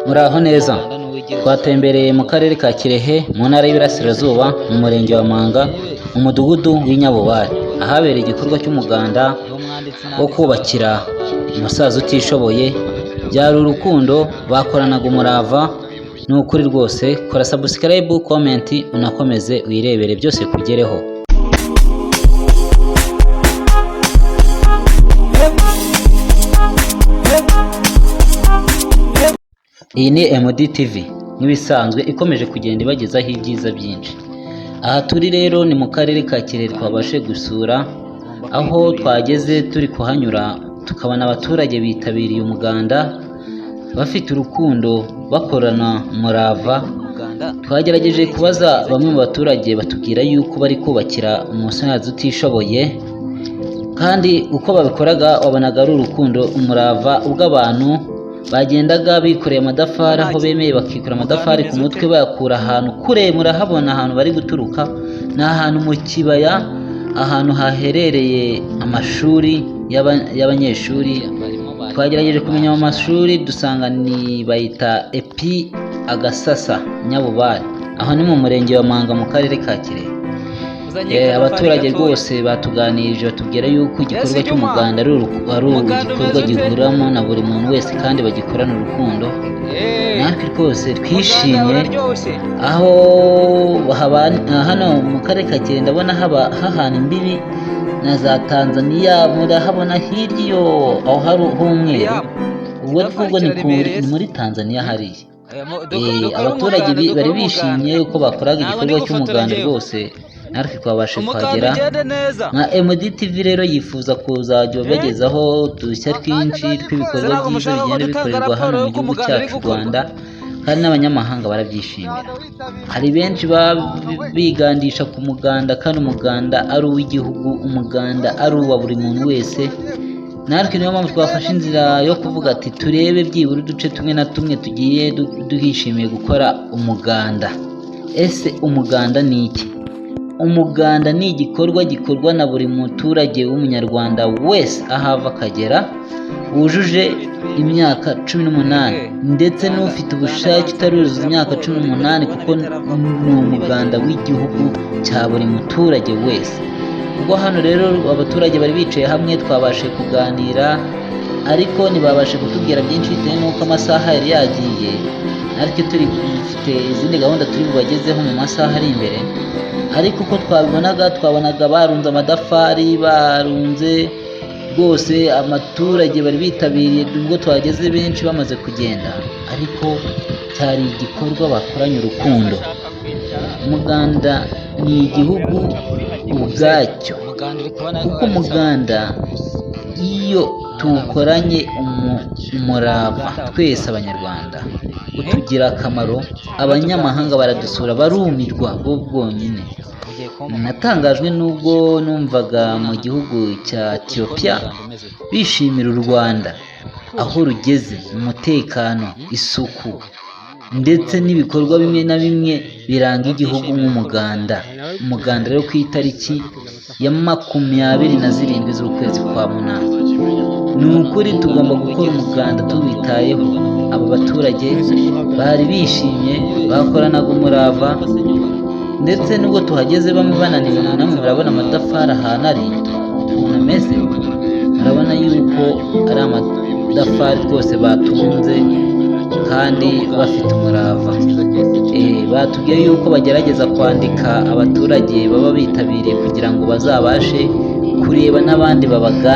Muraho neza. Twatembereye mu karere ka Kirehe mu ntara y'Iburasirazuba mu murenge wa Manga mu mudugudu w'Inyabubare, ahabereye igikorwa cy'umuganda wo kubakira umusaza utishoboye. Byari urukundo, bakoranaga umurava. Ni ukuri rwose. Kora subscribe, comment, unakomeze wirebere byose kugereho. Iyi ni MD TV nk'ibisanzwe ikomeje kugenda ibagezaho ibyiza byinshi. Aha turi rero ni mu karere ka Kirehe twabashe gusura, aho twageze turi kuhanyura tukabona abaturage bitabiriye umuganda bafite urukundo, bakorana umurava. Twagerageje kubaza bamwe mu baturage batubwira yuko bari kubakira umusaza utishoboye, kandi uko babikoraga wabonaga ari urukundo, umurava, ubwo abantu bagendaga bikoreye amadafari, aho bemeye bakikora amadafari ku mutwe bayakura ahantu kure. Murahabona ahantu bari guturuka, ni ahantu mu kibaya, ahantu haherereye amashuri y'abanyeshuri. Twagerageje kumenya mu mashuri dusanga ni bayita EPI Agasasa Nyabubare, aho ni mu murenge wa Manga mu karere ka Kirehe. Abaturage rwose batuganirije batubwira yuko igikorwa cy'umuganda ari igikorwa gihuramo na buri muntu wese kandi bagikorana urukundo. Natwe rwose twishimye, aho hano mu karere ka Kirehe ndabona hahana imbibi na za Tanzania. Murahabona hirya iyo aho hari h'umweru, ubwo ni muri Tanzania hariya. Abaturage bari bishimye uko bakoraga igikorwa cy'umuganda rwose. Natwe twabashe kuhagera. Nka MD TV rero yifuza kuzajya bagezaho udushya twinshi tw'ibikorwa byiza bigenda bikorerwa hano mu gihugu cyacu u Rwanda, kandi n'abanyamahanga barabyishimira. Hari benshi bigandisha ku muganda, kandi umuganda ari uw'igihugu, umuganda ari uwa buri muntu wese. Natwe niyo mpamvu twafashe inzira yo kuvuga ati turebe byibura uduce tumwe na tumwe tugiye duhishimiye gukora umuganda. Ese umuganda ni iki? Umuganda ni igikorwa gikorwa na buri muturage w'umunyarwanda wese aho ava akagera, wujuje imyaka 18 ndetse n'ufite ubushake utaruzuza imyaka 18, kuko ni umuganda w'igihugu cya buri muturage wese. Ubwo hano rero abaturage bari bicaye hamwe, twabashe kuganira, ariko ntibabashe kutubwira byinshi bitewe n'uko amasaha yari yagiye. Ariko dufite izindi gahunda turi bubagezeho mu masaha ari imbere. Ariko uko twabonaga barunze amadafari, barunze rwose. Abaturage bari bitabiriye, ubwo twageze benshi bamaze kugenda, ariko cyari igikorwa bakoranye urukundo. Umuganda ni igihugu ubwacyo, kuko umuganda iyo tuwukoranye umurava twese abanyarwanda utugira akamaro. Abanyamahanga baradusura barumirwa bo bwonyine. Natangajwe n'ubwo numvaga mu gihugu cya Ethiopia bishimira u Rwanda aho rugeze mu mutekano, isuku, ndetse n'ibikorwa bimwe na bimwe biranga igihugu nk'umuganda. Umuganda rero ku itariki ya 27 z'ukwezi kwa Munani, ni ukuri tugomba gukora umuganda tuwitayeho. Abo baturage bari bishimye, bakoranaga umurava, ndetse nubwo tuhageze bamwe bananiwe. Namwe murabona amadafari ahantu ari ukuntu ameze, murabona yuko ari amadafari rwose batunze kandi bafite umurava. Batubwiye yuko bagerageza kwandika abaturage baba bitabiriye kugira ngo bazabashe kureba n'abandi babagana.